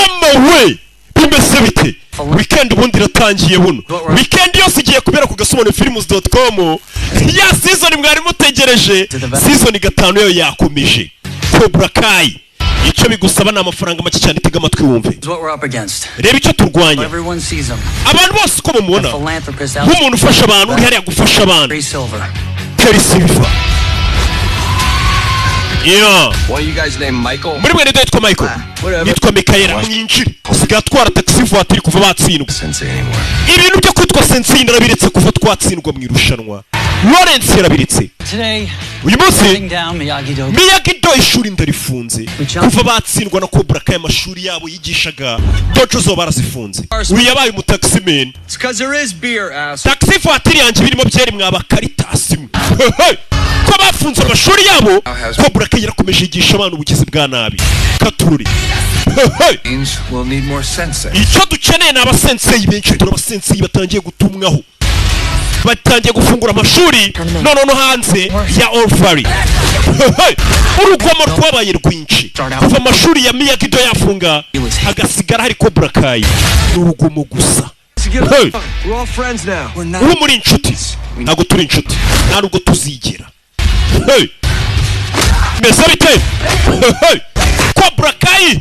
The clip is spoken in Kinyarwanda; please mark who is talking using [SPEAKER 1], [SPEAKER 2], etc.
[SPEAKER 1] mama we bimeze bite weekend ubundi iratangiye buno weekend yose igiye kubera ku gasumone-films.com ya season mwari mutegereje season 5 yo yakomeje Cobra Kai icyo bigusaba na amafaranga make cyane tega amatwi wumve reba icyo turwanya abantu bose uko bamubona nk'umuntu ufasha abantu uri hariya gufasha abantu Terry Silver
[SPEAKER 2] What you guys name Michael?
[SPEAKER 1] Muri mwene yitwa Michael. Yitwa Mikaela mwinjiri. Sigatwara taxi voiture kuva batsindwa. Ibintu byo kwitwa Sensei narabiretse kuva twatsindwa mu irushanwa. Lawrence yarabiretse. Uyu munsi Miyagi-Do ishuri ndarifunze. Kuva batsindwa na Cobra Kai amashuri yabo yigishaga dojo zo barazifunze. Uyu yabaye mu taxi man.
[SPEAKER 2] It's cuz there is beer ass.
[SPEAKER 1] Taxi voiture yanjye birimo byeri mwaba Caritas. Ko bafunze amashuri yabo Cobra Kai yarakomeje yigisha abantu ubugizi bwa nabi katururi
[SPEAKER 2] We'll need more sensei.
[SPEAKER 1] icyo dukeneye ni abasensei benshi turabasensei batangiye gutumwaho batangiye gufungura amashuri no hanze ya All Valley urugomo rwabaye rwinshi kuva amashuri ya Miyagi-Do yafunga hagasigara hari Cobra Kai n'urugomo gusa
[SPEAKER 2] We're all friends now.
[SPEAKER 1] ubu muri inshuti ntabwo turi inshuti nta nubwo tuzigera meze bite Cobra Kai